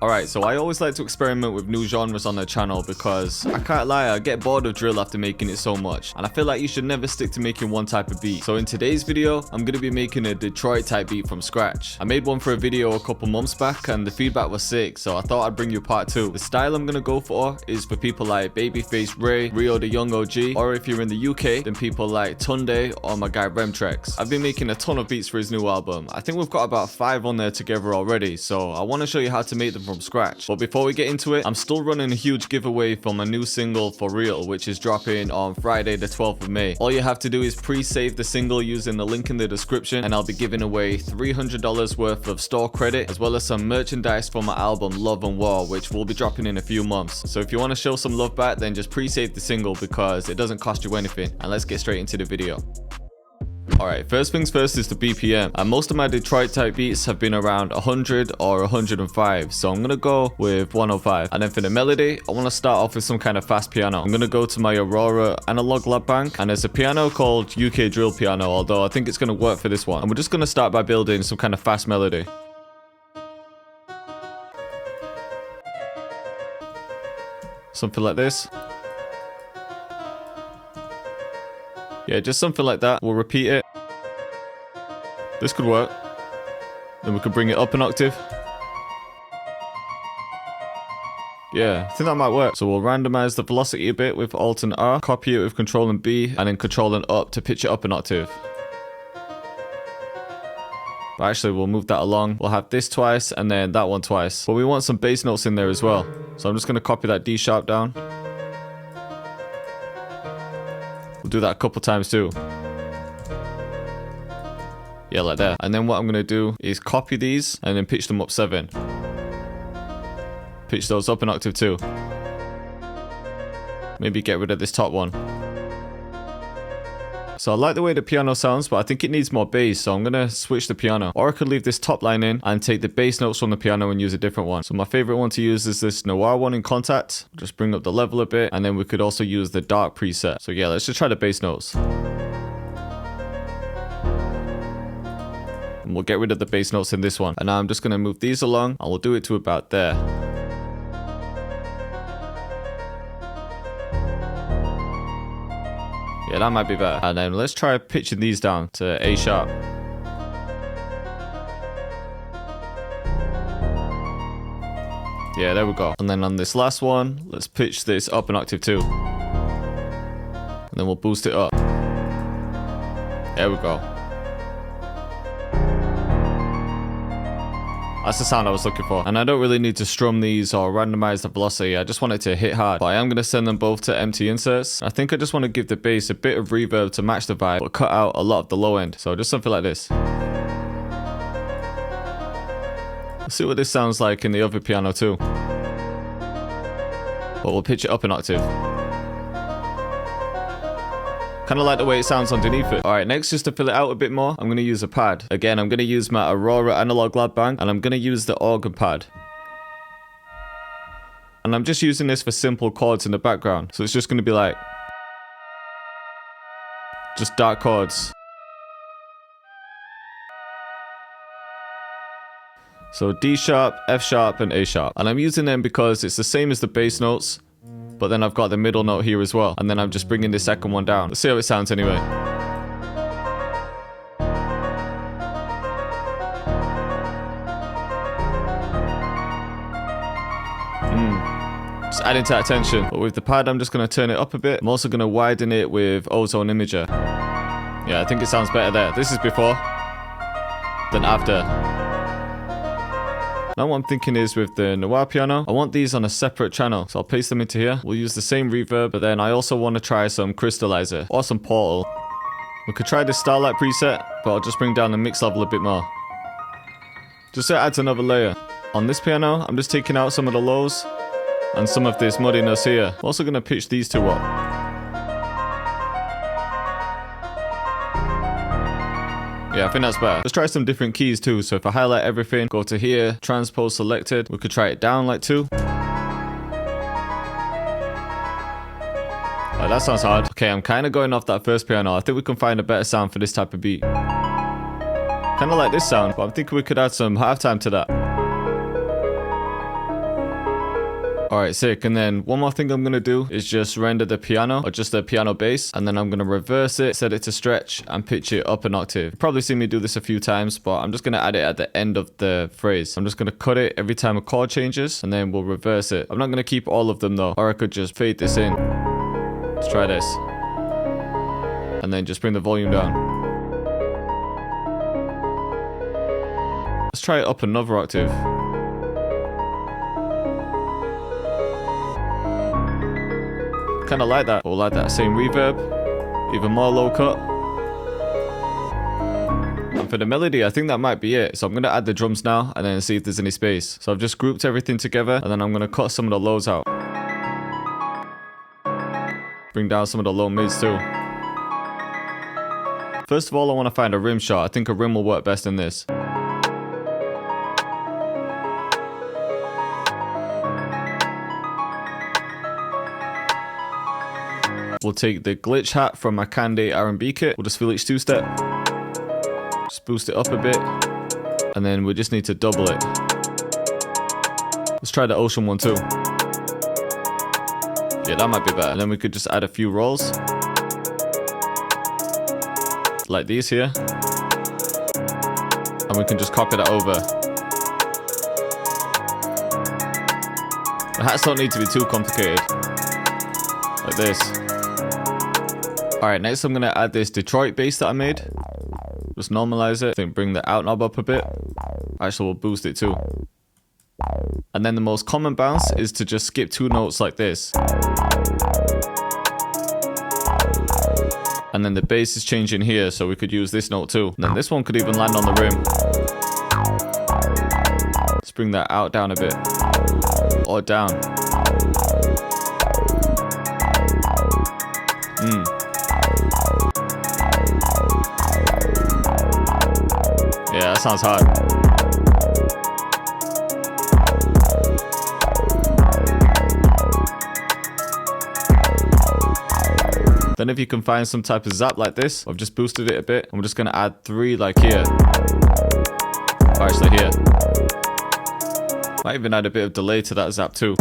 Alright, so I always like to experiment with new genres on the channel because I can't lie, I get bored of drill after making it so much. And I feel like you should never stick to making one type of beat. So in today's video, I'm going to be making a Detroit type beat from scratch. I made one for a video a couple months back and the feedback was sick, so I thought I'd bring you part 2. The style I'm going to go for is for people like Babyface Ray, Rio Da Yung OG, or if you're in the UK, then people like Tunde or my guy Remtrex. I've been making a ton of beats for his new album. I think we've got about 5 on there together already, so I want to show you how to make them from scratch. But before we get into it, I'm still running a huge giveaway for my new single For Real, which is dropping on Friday the 12th of May. All you have to do is pre-save the single using the link in the description, and I'll be giving away $300 worth of store credit as well as some merchandise for my album Love and War, which will be dropping in a few months. So if you want to show some love back, then just pre-save the single because it doesn't cost you anything. And let's get straight into the video. Alright, first things first is the BPM, and most of my Detroit type beats have been around 100 or 105, so I'm gonna go with 105. And then for the melody, I want to start off with some kind of fast piano. I'm gonna go to my Aurora analog lab bank, and there's a piano called UK drill piano, although I think it's gonna work for this one. And we're just gonna start by building some kind of fast melody. Something like this. Yeah, just something like that. We'll repeat it. This could work. Then we could bring it up an octave. Yeah, I think that might work. So we'll randomize the velocity a bit with Alt and R, copy it with Control and B, and then Control and up to pitch it up an octave. But actually, we'll move that along. We'll have this twice and then that one twice. But we want some bass notes in there as well. So I'm just going to copy that D sharp down. We'll do that a couple times too. Yeah, like that. And then what I'm going to do is copy these and then pitch them up 7. Pitch those up an octave too. Maybe get rid of this top one. So I like the way the piano sounds, but I think it needs more bass, so I'm going to switch the piano. Or I could leave this top line in and take the bass notes from the piano and use a different one. So my favorite one to use is this Noir one in Contact. Just bring up the level a bit, and then we could also use the dark preset. So yeah, let's just try the bass notes. And we'll get rid of the bass notes in this one. And now I'm just going to move these along, and we'll do it to about there. Yeah, that might be better. And then let's try pitching these down to A sharp. Yeah, there we go. And then on this last one, let's pitch this up an octave too. And then we'll boost it up. There we go. That's the sound I was looking for. And I don't really need to strum these or randomize the velocity. I just want it to hit hard. But I am going to send them both to empty inserts. I think I just want to give the bass a bit of reverb to match the vibe, but cut out a lot of the low end. So just something like this. Let's see what this sounds like in the other piano too. But we'll pitch it up an octave. Kind of like the way it sounds underneath it. Alright, next, just to fill it out a bit more, I'm going to use a pad. Again, I'm going to use my Aurora analog lab bank, and I'm going to use the organ pad. And I'm just using this for simple chords in the background. So it's just going to be like just dark chords. So D sharp, F sharp, and A sharp. And I'm using them because it's the same as the bass notes, but then I've got the middle note here as well. And then I'm just bringing the second one down. Let's see how it sounds anyway. Just adding to that tension. But with the pad, I'm just going to turn it up a bit. I'm also going to widen it with Ozone Imager. Yeah, I think it sounds better there. This is before, then after. Now what I'm thinking is with the Noir piano, I want these on a separate channel. So I'll paste them into here. We'll use the same reverb, but then I also want to try some crystallizer or some portal. We could try this Starlight preset, but I'll just bring down the mix level a bit more. Just so it adds another layer. On this piano, I'm just taking out some of the lows and some of this muddiness here. I'm also going to pitch these two up. Yeah, I think that's better. Let's try some different keys too. So if I highlight everything, go to here, transpose selected, we could try it down like 2. Oh, that sounds hard. Okay, I'm kind of going off that first piano. I think we can find a better sound for this type of beat. Kind of like this sound, but I'm thinking we could add some halftime to that. Alright, sick. And then one more thing I'm gonna do is just render the piano, or just the piano bass, and then I'm gonna reverse it, set it to stretch, and pitch it up an octave. You've probably seen me do this a few times, but I'm just gonna add it at the end of the phrase. I'm just gonna cut it every time a chord changes, and then we'll reverse it. I'm not gonna keep all of them though, or I could just fade this in. Let's try this. And then just bring the volume down. Let's try it up another octave. Kind of like that, or like that same reverb, even more low cut. And for the melody, I think that might be it. So I'm going to add the drums now and then see if there's any space. So I've just grouped everything together, and then I'm going to cut some of the lows out. Bring down some of the low mids too. First of all, I want to find a rim shot. I think a rim will work best in this. We'll take the glitch hat from my Tunde R&B kit. We'll just fill each two-step. Just boost it up a bit. And then we just need to double it. Let's try the ocean one too. Yeah, that might be better. And then we could just add a few rolls. Like these here. And we can just copy that over. The hats don't need to be too complicated. Like this. Alright, next I'm going to add this Detroit bass that I made. Just normalize it. Then bring the out knob up a bit. Actually, we'll boost it too. And then the most common bounce is to just skip 2 notes like this. And then the bass is changing here, so we could use this note too. And then this one could even land on the rim. Let's bring that out down a bit. Or down. Yeah, that sounds hard. Then if you can find some type of zap like this, I've just boosted it a bit. I'm just going to add 3 like here. Or actually here. Might even add a bit of delay to that zap too.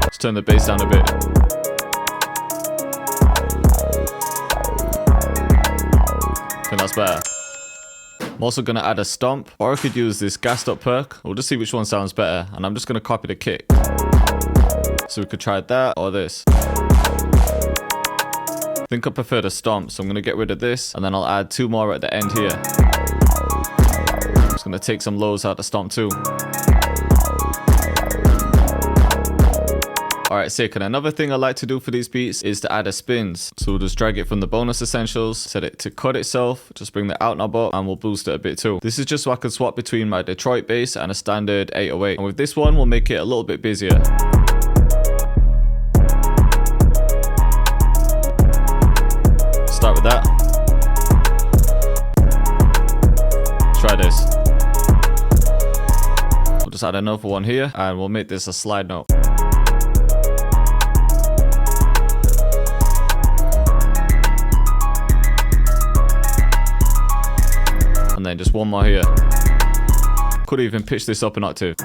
Let's turn the bass down a bit. I think that's better. I'm also going to add a stomp, or I could use this gassed up perk. We'll just see which one sounds better, and I'm just going to copy the kick. So we could try that or this. I think I prefer the stomp, so I'm going to get rid of this, and then I'll add 2 more at the end here. Just going to take some lows out of the stomp too. Alright, sick. And another thing I like to do for these beats is to add a spins. So we'll just drag it from the bonus essentials, set it to cut itself, just bring the out knob up, and we'll boost it a bit too. This is just so I can swap between my Detroit bass and a standard 808. And with this one, we'll make it a little bit busier. Start with that. Try this. We'll just add another one here, and we'll make this a slide note. And then just one more here. Could even pitch this up an octave.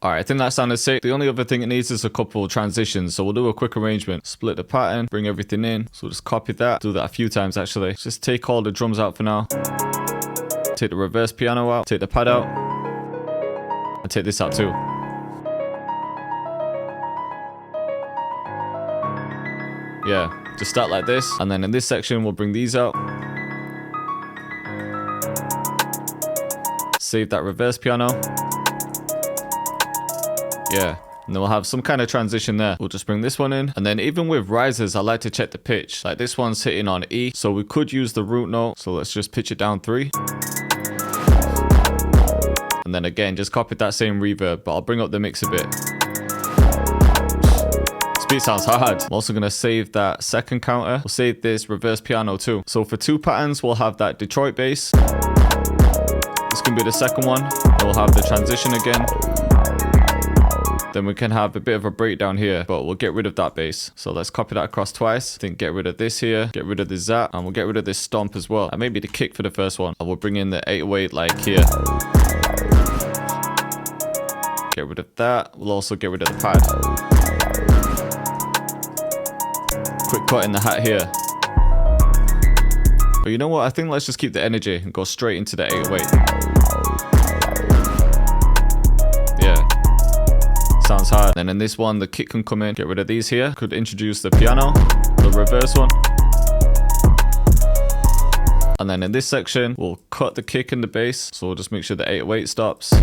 Alright, I think that sounded sick. The only other thing it needs is a couple of transitions. So we'll do a quick arrangement. Split the pattern, bring everything in. So we'll just copy that. Do that a few times actually. Just take all the drums out for now. Take the reverse piano out. Take the pad out. And take this out too. Yeah, just start like this, and then in this section we'll bring these out. Save that reverse piano. Yeah, and then we'll have some kind of transition there. We'll just bring this one in, and then even with risers I like to check the pitch. Like this one's hitting on E, so we could use the root note. So let's just pitch it down 3. And then again, just copy that same reverb, but I'll bring up the mix a bit. Beat sounds hard. I'm also going to save that second counter. We'll save this reverse piano too. So for 2 patterns, we'll have that Detroit bass. This can be the second one. We'll have the transition again. then we can have a bit of a breakdown here, but we'll get rid of that bass. So let's copy that across twice. I think get rid of this here, get rid of the zap, and we'll get rid of this stomp as well. And maybe the kick for the first one. And we'll bring in the 808 like here. Get rid of that. We'll also get rid of the pad. Quick cut in the hat here. But you know what? I think let's just keep the energy and go straight into the 808. Yeah. Sounds hard. And in this one, the kick can come in. Get rid of these here. Could introduce the piano, the reverse one. And then in this section, we'll cut the kick and the bass. So we'll just make sure the 808 stops.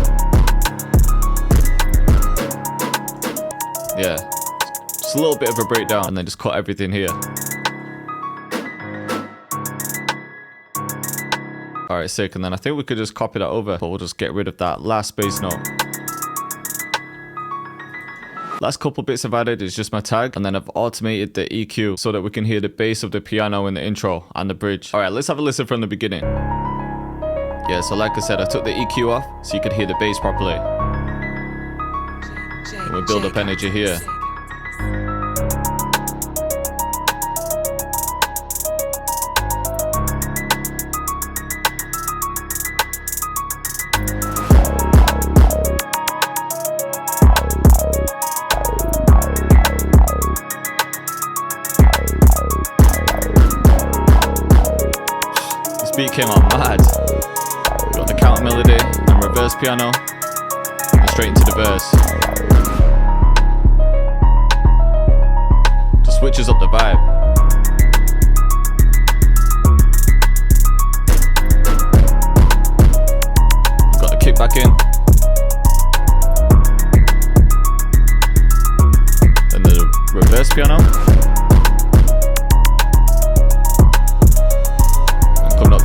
Yeah. Just a little bit of a breakdown and then just cut everything here. Alright, sick. And then I think we could just copy that over, but we'll just get rid of that last bass note. Last couple bits I've added is just my tag, and then I've automated the EQ so that we can hear the bass of the piano in the intro and the bridge. Alright, let's have a listen from the beginning. Yeah, so like I said, I took the EQ off so you could hear the bass properly. And we build up energy here. Beat came out mad. We got the counter melody and reverse piano, and straight into the verse. Just switches up the vibe. We got the kick back in, then the reverse piano.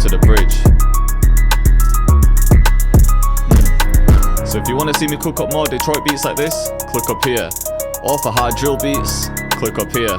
To the bridge. So if you want to see me cook up more Detroit beats like this, click up here. Or for hard drill beats, click up here.